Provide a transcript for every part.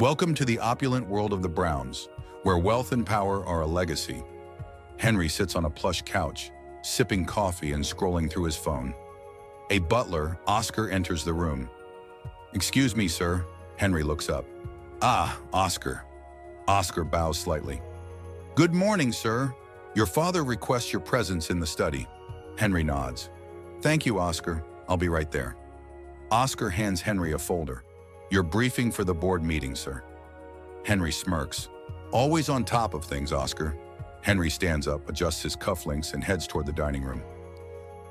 Welcome to the opulent world of the Browns, where wealth and power are a legacy. Henry sits on a plush couch, sipping coffee and scrolling through his phone. A butler, Oscar, enters the room. "Excuse me, sir." Henry looks up. "Ah, Oscar." Oscar bows slightly. "Good morning, sir. Your father requests your presence in the study." Henry nods. "Thank you, Oscar. I'll be right there." Oscar hands Henry a folder. "Your briefing for the board meeting, sir." Henry smirks. "Always on top of things, Oscar." Henry stands up, adjusts his cufflinks, and heads toward the dining room.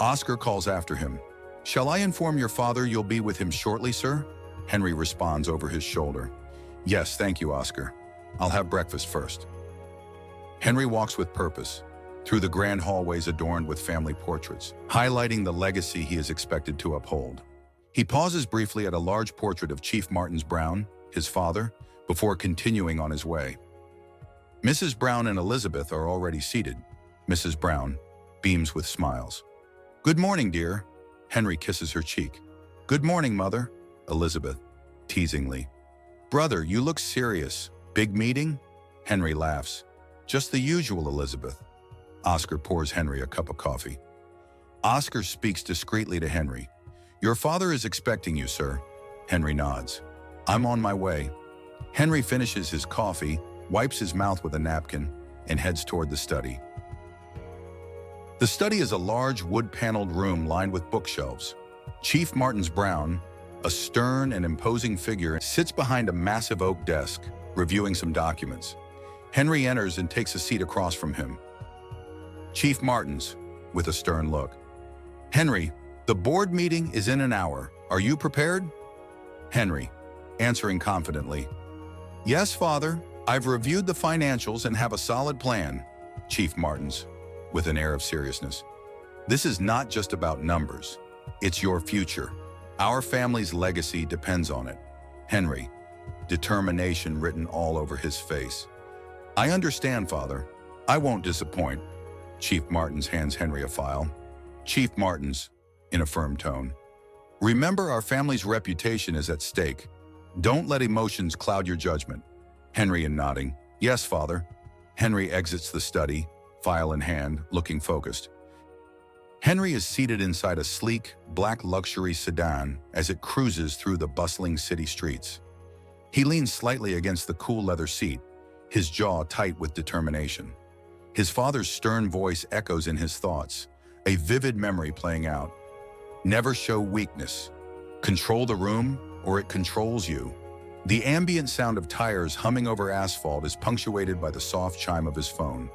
Oscar calls after him. "Shall I inform your father you'll be with him shortly, sir?" Henry responds over his shoulder. "Yes, thank you, Oscar. I'll have breakfast first." Henry walks with purpose, through the grand hallways adorned with family portraits, highlighting the legacy he is expected to uphold. He pauses briefly at a large portrait of Chief Martins Brown, his father, before continuing on his way. Mrs. Brown and Elizabeth are already seated. Mrs. Brown beams with smiles. "Good morning, dear." Henry kisses her cheek. "Good morning, Mother." Elizabeth, teasingly. "Brother, you look serious. Big meeting?" Henry laughs. "Just the usual, Elizabeth." Oscar pours Henry a cup of coffee. Oscar speaks discreetly to Henry. "Your father is expecting you, sir." Henry nods. "I'm on my way." Henry finishes his coffee, wipes his mouth with a napkin, and heads toward the study. The study is a large wood-paneled room lined with bookshelves. Chief Martins Brown, a stern and imposing figure, sits behind a massive oak desk, reviewing some documents. Henry enters and takes a seat across from him. "Chief Martins," with a stern look. "Henry, the board meeting is in an hour. Are you prepared?" Henry, answering confidently. "Yes, Father. I've reviewed the financials and have a solid plan." Chief Martins, with an air of seriousness. "This is not just about numbers. It's your future. Our family's legacy depends on it." Henry, determination written all over his face. "I understand, Father. I won't disappoint." Chief Martins hands Henry a file. Chief Martins, in a firm tone. "Remember, our family's reputation is at stake. Don't let emotions cloud your judgment." Henry, nodding. "Yes, Father." Henry exits the study, file in hand, looking focused. Henry is seated inside a sleek, black luxury sedan as it cruises through the bustling city streets. He leans slightly against the cool leather seat, his jaw tight with determination. His father's stern voice echoes in his thoughts, a vivid memory playing out. "Never show weakness. Control the room, or it controls you." The ambient sound of tires humming over asphalt is punctuated by the soft chime of his phone.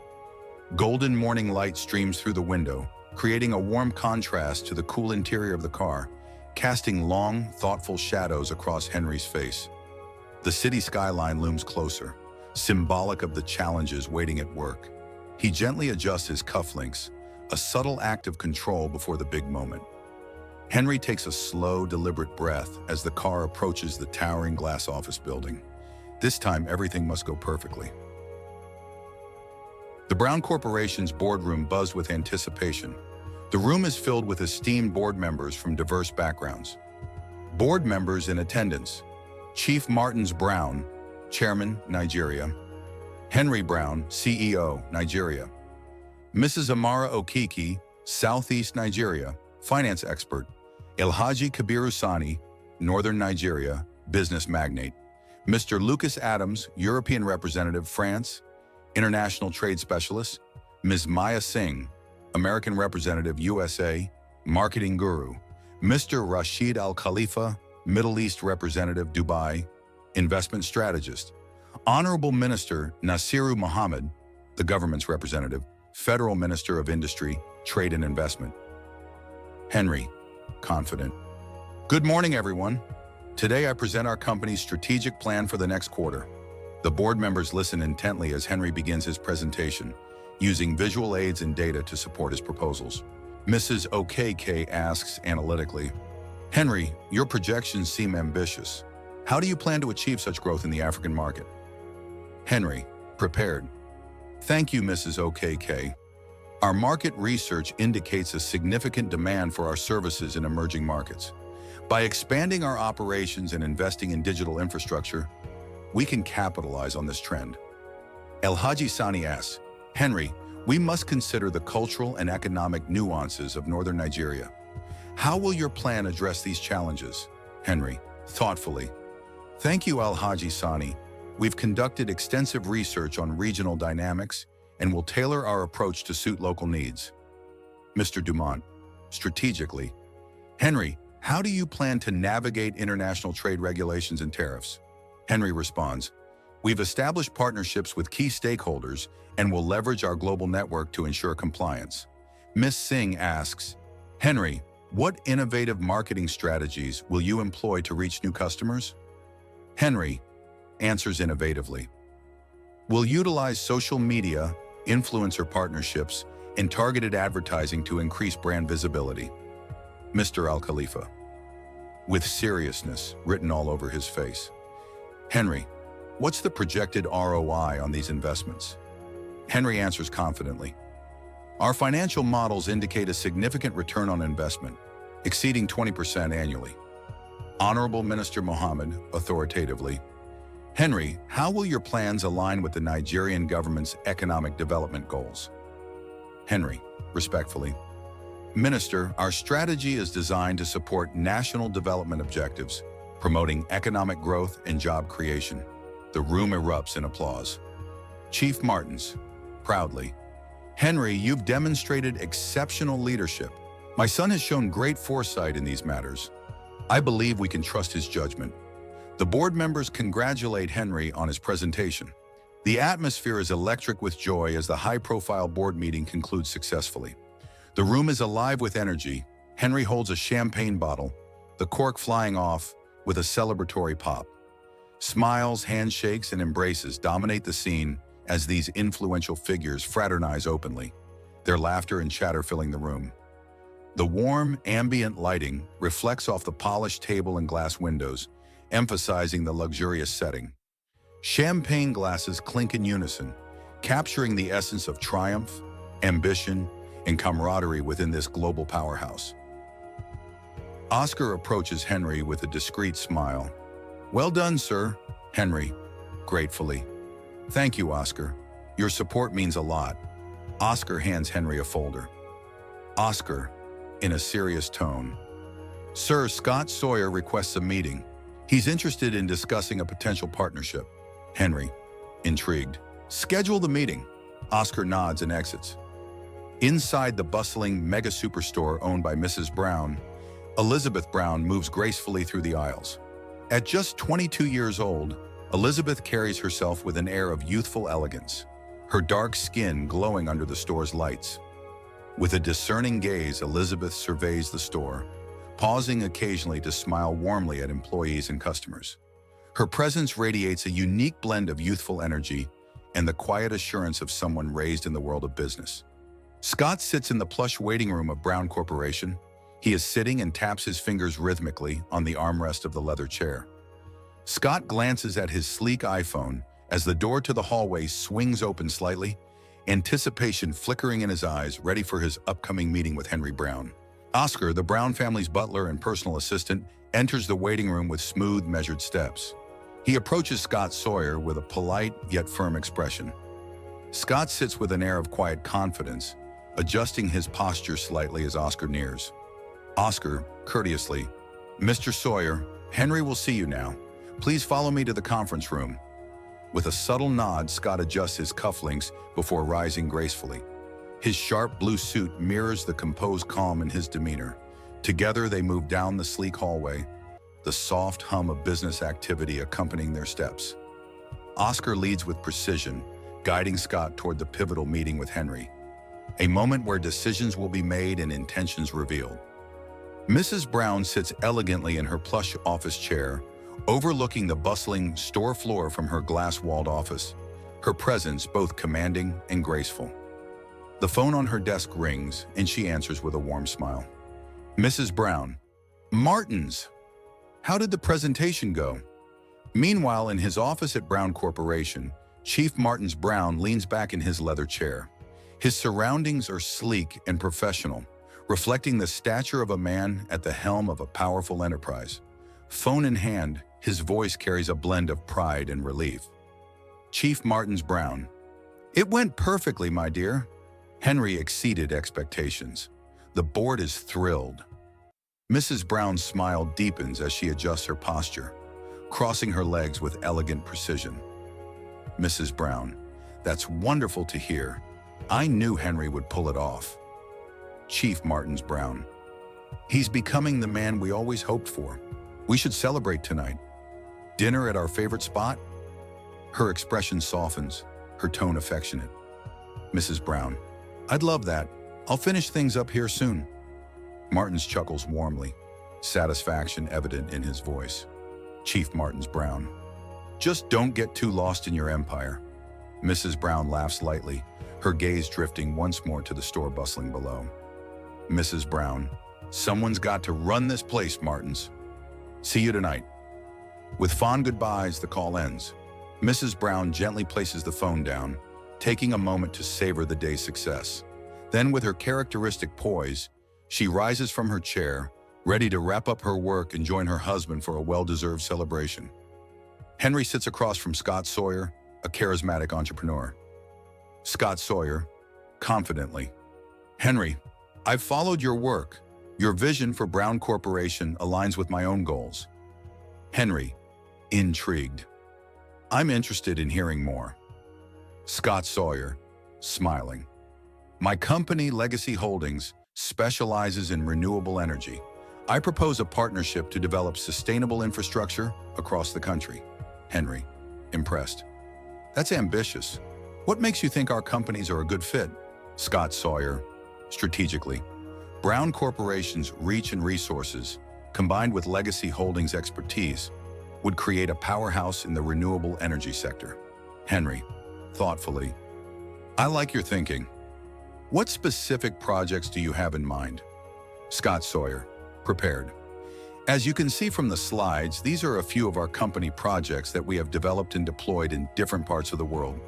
Golden morning light streams through the window, creating a warm contrast to the cool interior of the car, casting long, thoughtful shadows across Henry's face. The city skyline looms closer, symbolic of the challenges waiting at work. He gently adjusts his cufflinks, a subtle act of control before the big moment. Henry takes a slow, deliberate breath as the car approaches the towering glass office building. This time, everything must go perfectly. The Brown Corporation's boardroom buzzed with anticipation. The room is filled with esteemed board members from diverse backgrounds. Board members in attendance: Chief Martins Brown, Chairman, Nigeria; Henry Brown, CEO, Nigeria; Mrs. Amara Okiki, Southeast Nigeria, finance expert; Elhaji Kabiru Sani, Northern Nigeria, business magnate; Mr. Lucas Adams, European representative, France, international trade specialist; Ms. Maya Singh, American representative, USA, marketing guru; Mr. Rashid Al Khalifa, Middle East representative, Dubai, investment strategist; Honorable Minister Nasiru Muhammad, the government's representative, Federal Minister of Industry, Trade and Investment. Henry, confident. "Good morning, everyone. Today I present our company's strategic plan for the next quarter." The board members listen intently as Henry begins his presentation, using visual aids and data to support his proposals. Mrs. OKK asks analytically, "Henry, your projections seem ambitious. How do you plan to achieve such growth in the African market?" Henry, prepared. "Thank you, Mrs. OKK. Our market research indicates a significant demand for our services in emerging markets. By expanding our operations and investing in digital infrastructure, we can capitalize on this trend. El Haji Sani asks, Henry, we must consider the cultural and economic nuances of northern Nigeria. How will your plan address these challenges? Henry, thoughtfully. Thank you, El Haji Sani. We've conducted extensive research on regional dynamics and will tailor our approach to suit local needs. Mr. Dumont, strategically. Henry, how do you plan to navigate international trade regulations and tariffs? Henry responds, we've established partnerships with key stakeholders and will leverage our global network to ensure compliance. Ms. Singh asks, Henry, what innovative marketing strategies will you employ to reach new customers? Henry answers innovatively. We'll utilize social media, influencer partnerships, and targeted advertising to increase brand visibility. Mr. Al Khalifa, with seriousness written all over his face. Henry, what's the projected ROI on these investments? Henry answers confidently. Our financial models indicate a significant return on investment, exceeding 20% annually. Honorable Minister Mohammed, authoritatively. Henry, how will your plans align with the Nigerian government's economic development goals? Henry, respectfully. Minister, our strategy is designed to support national development objectives, promoting economic growth and job creation. The room erupts in applause. Chief Martins, proudly. Henry, you've demonstrated exceptional leadership. My son has shown great foresight in these matters. I believe we can trust his judgment. The board members congratulate Henry on his presentation. The atmosphere is electric with joy as the high-profile board meeting concludes successfully. The room is alive with energy. Henry holds a champagne bottle, the cork flying off with a celebratory pop. Smiles, handshakes, and embraces dominate the scene as these influential figures fraternize openly, their laughter and chatter filling the room. The warm, ambient lighting reflects off the polished table and glass windows, emphasizing the luxurious setting. Champagne glasses clink in unison, capturing the essence of triumph, ambition, and camaraderie within this global powerhouse. Oscar approaches Henry with a discreet smile. Well done, sir. Henry, gratefully. Thank you, Oscar. Your support means a lot. Oscar hands Henry a folder. Oscar, in a serious tone. Sir, Scott Sawyer requests a meeting. He's interested in discussing a potential partnership. Henry, intrigued. Schedule the meeting. Oscar nods and exits. Inside the bustling mega superstore owned by Mrs. Brown, Elizabeth Brown moves gracefully through the aisles. At just 22 years old, Elizabeth carries herself with an air of youthful elegance, her dark skin glowing under the store's lights. With a discerning gaze, Elizabeth surveys the store, pausing occasionally to smile warmly at employees and customers. Her presence radiates a unique blend of youthful energy and the quiet assurance of someone raised in the world of business. Scott sits in the plush waiting room of Brown Corporation. He is sitting and taps his fingers rhythmically on the armrest of the leather chair. Scott glances at his sleek iPhone as the door to the hallway swings open slightly, anticipation flickering in his eyes, ready for his upcoming meeting with Henry Brown. Oscar, the Brown family's butler and personal assistant, enters the waiting room with smooth, measured steps. He approaches Scott Sawyer with a polite yet firm expression. Scott sits with an air of quiet confidence, adjusting his posture slightly as Oscar nears. Oscar, courteously, Mr. Sawyer, Henry will see you now. Please follow me to the conference room. With a subtle nod, Scott adjusts his cufflinks before rising gracefully. His sharp blue suit mirrors the composed calm in his demeanor. Together, they move down the sleek hallway, the soft hum of business activity accompanying their steps. Oscar leads with precision, guiding Scott toward the pivotal meeting with Henry, a moment where decisions will be made and intentions revealed. Mrs. Brown sits elegantly in her plush office chair, overlooking the bustling store floor from her glass-walled office, her presence both commanding and graceful. The phone on her desk rings, and she answers with a warm smile. Mrs. Brown, Martins, how did the presentation go? Meanwhile, in his office at Brown Corporation, Chief Martins Brown leans back in his leather chair. His surroundings are sleek and professional, reflecting the stature of a man at the helm of a powerful enterprise. Phone in hand, His voice carries a blend of pride and relief. Chief Martins Brown. It went perfectly, my dear. Henry exceeded expectations. The board is thrilled. Mrs. Brown's smile deepens as she adjusts her posture, crossing her legs with elegant precision. Mrs. Brown. That's wonderful to hear. I knew Henry would pull it off. Chief Martins Brown. He's becoming the man we always hoped for. We should celebrate tonight. Dinner at our favorite spot? Her expression softens, her tone affectionate. Mrs. Brown. I'd love that. I'll finish things up here soon. Martins chuckles warmly, satisfaction evident in his voice. Chief Martins Brown. Just don't get too lost in your empire. Mrs. Brown laughs lightly, her gaze drifting once more to the store bustling below. Mrs. Brown. Someone's got to run this place, Martins. See you tonight. With fond goodbyes, the call ends. Mrs. Brown gently places the phone down, taking a moment to savor the day's success. Then, with her characteristic poise, she rises from her chair, ready to wrap up her work and join her husband for a well-deserved celebration. Henry sits across from Scott Sawyer, a charismatic entrepreneur. Scott Sawyer, confidently. Henry, I've followed your work. Your vision for Brown Corporation aligns with my own goals. Henry, intrigued. I'm interested in hearing more. Scott Sawyer, smiling. My company, Legacy Holdings, specializes in renewable energy. I propose a partnership to develop sustainable infrastructure across the country. Henry, impressed. That's ambitious. What makes you think our companies are a good fit? Scott Sawyer, strategically. Brown Corporation's reach and resources, combined with Legacy Holdings' expertise, would create a powerhouse in the renewable energy sector. Henry, thoughtfully. I like your thinking. What specific projects do you have in mind? Scott Sawyer, prepared. As you can see from the slides, these are a few of our company projects that we have developed and deployed in different parts of the world.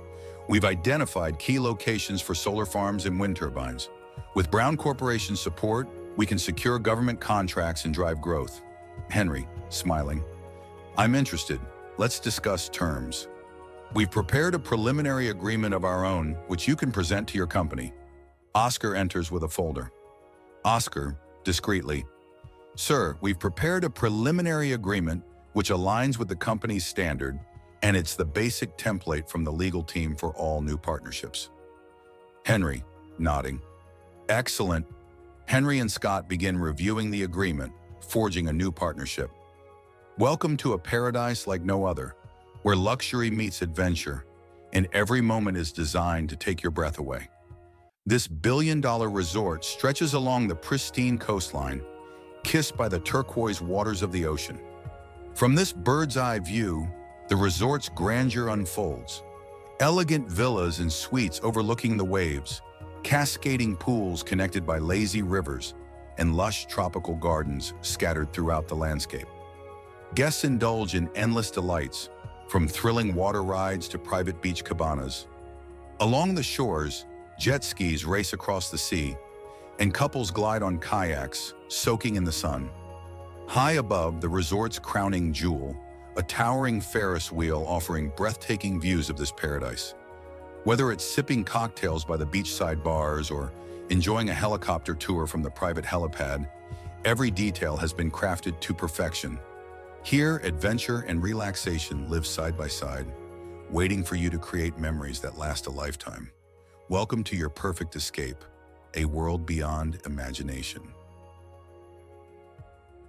We've identified key locations for solar farms and wind turbines. With Brown Corporation's support, we can secure government contracts and drive growth. Henry, smiling. I'm interested. Let's discuss terms. We've prepared a preliminary agreement of our own, which you can present to your company. Oscar enters with a folder. Oscar, discreetly. Sir, we've prepared a preliminary agreement which aligns with the company's standard, and it's the basic template from the legal team for all new partnerships. Henry, nodding. Excellent. Henry and Scott begin reviewing the agreement, forging a new partnership. Welcome to a paradise like no other, where luxury meets adventure, and every moment is designed to take your breath away. This billion-dollar resort stretches along the pristine coastline, kissed by the turquoise waters of the ocean. From this bird's-eye view, the resort's grandeur unfolds. Elegant villas and suites overlooking the waves, cascading pools connected by lazy rivers, and lush tropical gardens scattered throughout the landscape. Guests indulge in endless delights, from thrilling water rides to private beach cabanas. Along the shores, jet skis race across the sea, and couples glide on kayaks, soaking in the sun. High above, the resort's crowning jewel, a towering Ferris wheel offering breathtaking views of this paradise. Whether it's sipping cocktails by the beachside bars or enjoying a helicopter tour from the private helipad, every detail has been crafted to perfection. Here, adventure and relaxation live side by side, waiting for you to create memories that last a lifetime. Welcome to your perfect escape, a world beyond imagination.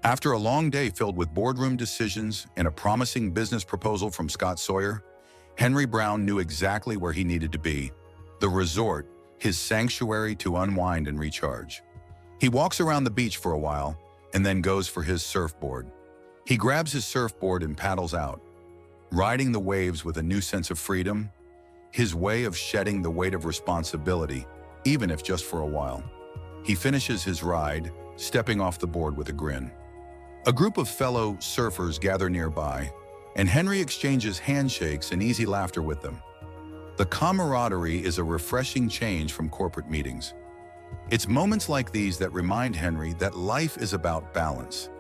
After a long day filled with boardroom decisions and a promising business proposal from Scott Sawyer, Henry Brown knew exactly where he needed to be: the resort, his sanctuary to unwind and recharge. He walks around the beach for a while and then goes for his surfboard. He grabs his surfboard and paddles out, riding the waves with a new sense of freedom, his way of shedding the weight of responsibility, even if just for a while. He finishes his ride, stepping off the board with a grin. A group of fellow surfers gather nearby, and Henry exchanges handshakes and easy laughter with them. The camaraderie is a refreshing change from corporate meetings. It's moments like these that remind Henry that life is about balance,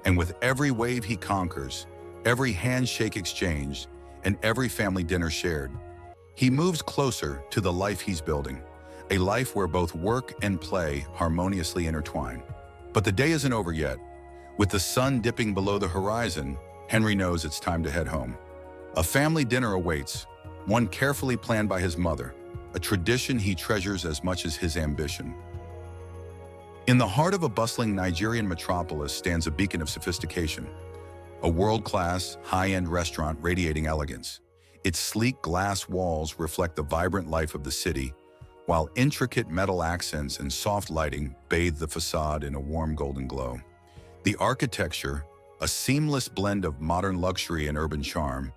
and with every wave he conquers, every handshake exchanged, and every family dinner shared. He moves closer to the life he's building, a life where both work and play harmoniously intertwine. But the day isn't over yet. With the sun dipping below the horizon, Henry knows it's time to head home. A family dinner awaits, one carefully planned by his mother, a tradition he treasures as much as his ambition. In the heart of a bustling Nigerian metropolis stands a beacon of sophistication, a world-class, high-end restaurant radiating elegance. Its sleek glass walls reflect the vibrant life of the city, while intricate metal accents and soft lighting bathe the facade in a warm golden glow. The architecture, a seamless blend of modern luxury and urban charm,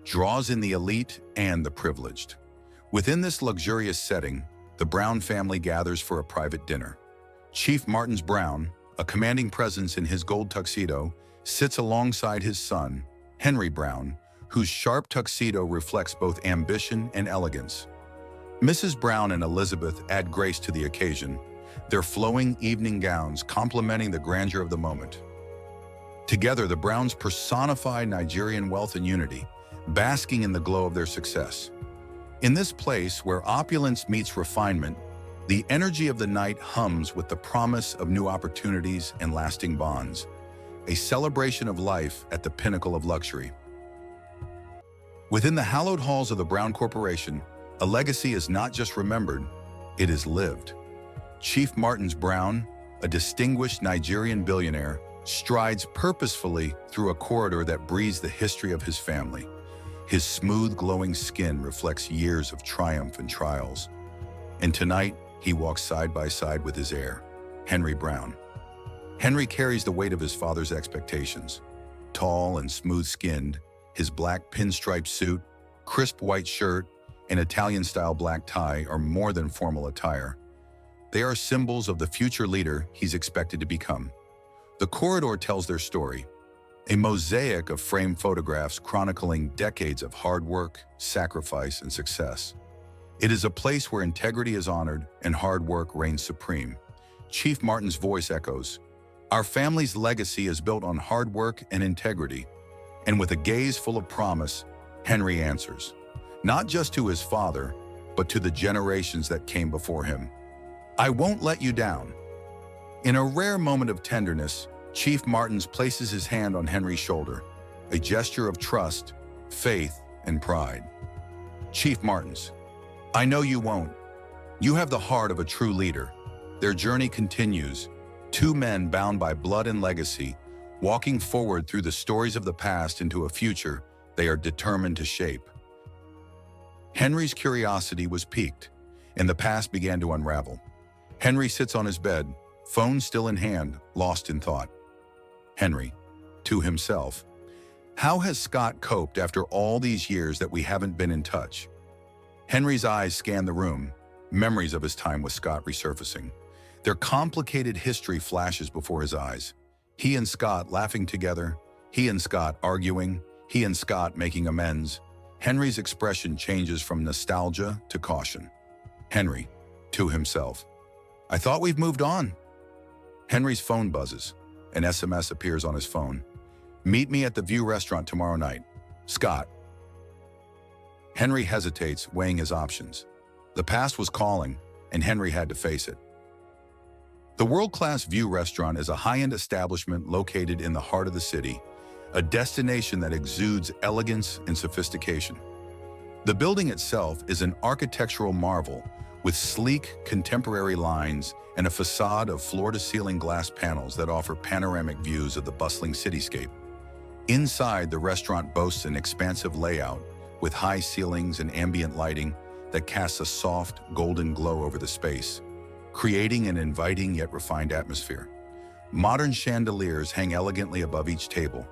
draws in the elite and the privileged. Within this luxurious setting, the Brown family gathers for a private dinner. Chief Martins Brown, a commanding presence in his gold tuxedo, sits alongside his son, Henry Brown, whose sharp tuxedo reflects both ambition and elegance. Mrs. Brown and Elizabeth add grace to the occasion, their flowing evening gowns complementing the grandeur of the moment. Together, the Browns personify Nigerian wealth and unity, basking in the glow of their success. In this place where opulence meets refinement, the energy of the night hums with the promise of new opportunities and lasting bonds, a celebration of life at the pinnacle of luxury. Within the hallowed halls of the Brown Corporation, a legacy is not just remembered, it is lived. Chief Martins Brown, a distinguished Nigerian billionaire, strides purposefully through a corridor that breathes the history of his family. His smooth, glowing skin reflects years of triumph and trials. And tonight, he walks side by side with his heir, Henry Brown. Henry carries the weight of his father's expectations. Tall and smooth-skinned, his black pinstripe suit, crisp white shirt, and Italian-style black tie are more than formal attire. They are symbols of the future leader he's expected to become. The corridor tells their story, a mosaic of framed photographs chronicling decades of hard work, sacrifice, and success. It is a place where integrity is honored and hard work reigns supreme. Chief Martin's voice echoes, "Our family's legacy is built on hard work and integrity." And with a gaze full of promise, Henry answers, not just to his father, but to the generations that came before him. "I won't let you down." In a rare moment of tenderness, Chief Martins places his hand on Henry's shoulder, a gesture of trust, faith, and pride. "Chief Martins, I know you won't. You have the heart of a true leader." Their journey continues, two men bound by blood and legacy, walking forward through the stories of the past into a future they are determined to shape. Henry's curiosity was piqued, and the past began to unravel. Henry sits on his bed, phone still in hand, lost in thought. Henry, to himself, "How has Scott coped after all these years that we haven't been in touch?" Henry's eyes scan the room, memories of his time with Scott resurfacing. Their complicated history flashes before his eyes. He and Scott laughing together, he and Scott arguing, he and Scott making amends. Henry's expression changes from nostalgia to caution. Henry, to himself, "I thought we've moved on." Henry's phone buzzes. An SMS appears on his phone. "Meet me at the View restaurant tomorrow night. Scott." Henry hesitates, weighing his options. The past was calling, and Henry had to face it. The world-class View restaurant is a high-end establishment located in the heart of the city, a destination that exudes elegance and sophistication. The building itself is an architectural marvel, with sleek, contemporary lines and a facade of floor-to-ceiling glass panels that offer panoramic views of the bustling cityscape. Inside, the restaurant boasts an expansive layout with high ceilings and ambient lighting that casts a soft, golden glow over the space, creating an inviting yet refined atmosphere. Modern chandeliers hang elegantly above each table,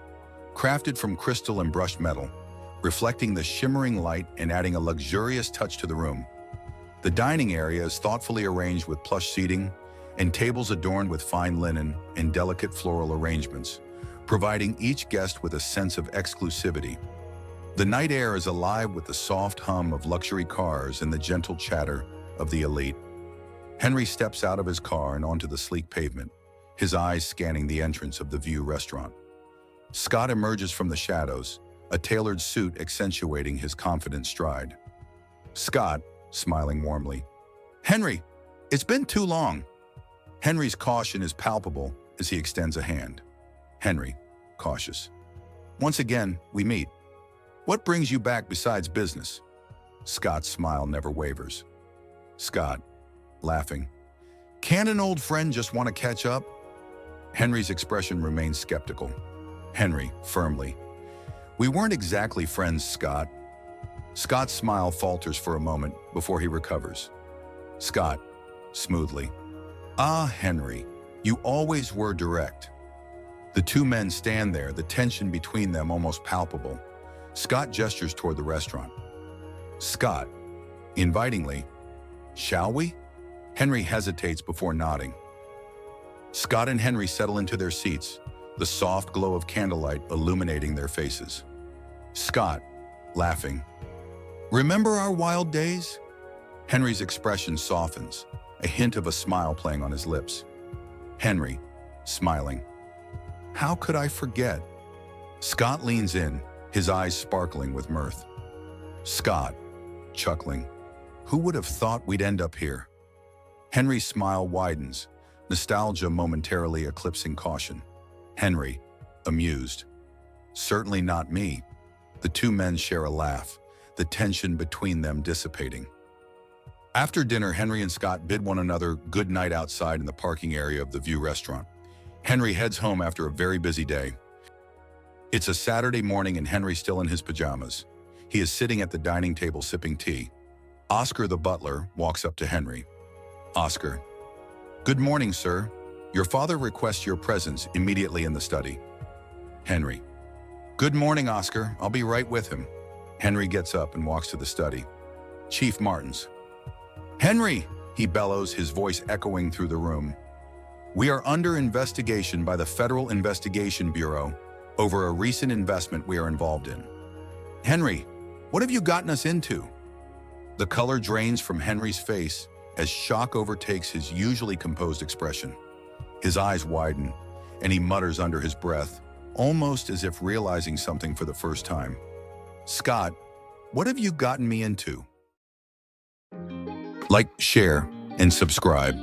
crafted from crystal and brushed metal, reflecting the shimmering light and adding a luxurious touch to the room. The dining area is thoughtfully arranged with plush seating and tables adorned with fine linen and delicate floral arrangements, providing each guest with a sense of exclusivity. The night air is alive with the soft hum of luxury cars and the gentle chatter of the elite. Henry steps out of his car and onto the sleek pavement, his eyes scanning the entrance of the View restaurant. Scott emerges from the shadows, a tailored suit accentuating his confident stride. Scott, smiling warmly. "Henry, it's been too long." Henry's caution is palpable as he extends a hand. Henry, cautious. "Once again, we meet. What brings you back besides business?" Scott's smile never wavers. Scott, laughing. "Can't an old friend just want to catch up?" Henry's expression remains skeptical. Henry, firmly. "We weren't exactly friends, Scott." Scott's smile falters for a moment before he recovers. Scott, smoothly. "Ah, Henry, you always were direct." The two men stand there, the tension between them almost palpable. Scott gestures toward the restaurant. Scott, invitingly, "Shall we?" Henry hesitates before nodding. Scott and Henry settle into their seats, the soft glow of candlelight illuminating their faces. Scott, laughing. "Remember our wild days?" Henry's expression softens, a hint of a smile playing on his lips. Henry, smiling. "How could I forget?" Scott leans in, his eyes sparkling with mirth. Scott, chuckling. "Who would have thought we'd end up here?" Henry's smile widens, nostalgia momentarily eclipsing caution. Henry, amused. "Certainly not me." The two men share a laugh, the tension between them dissipating. After dinner, Henry and Scott bid one another good night outside in the parking area of the View restaurant. Henry heads home after a very busy day. It's a Saturday morning and Henry's still in his pajamas. He is sitting at the dining table sipping tea. Oscar, the butler, walks up to Henry. Oscar. "Good morning, sir. Your father requests your presence immediately in the study." Henry. "Good morning, Oscar. I'll be right with him." Henry gets up and walks to the study. Chief Martins. "Henry!" he bellows, his voice echoing through the room. "We are under investigation by the Federal Investigation Bureau over a recent investment we are involved in." "Henry, what have you gotten us into?" The color drains from Henry's face as shock overtakes his usually composed expression. His eyes widen, and he mutters under his breath, almost as if realizing something for the first time. "Scott, what have you gotten me into?" Like, share, and subscribe.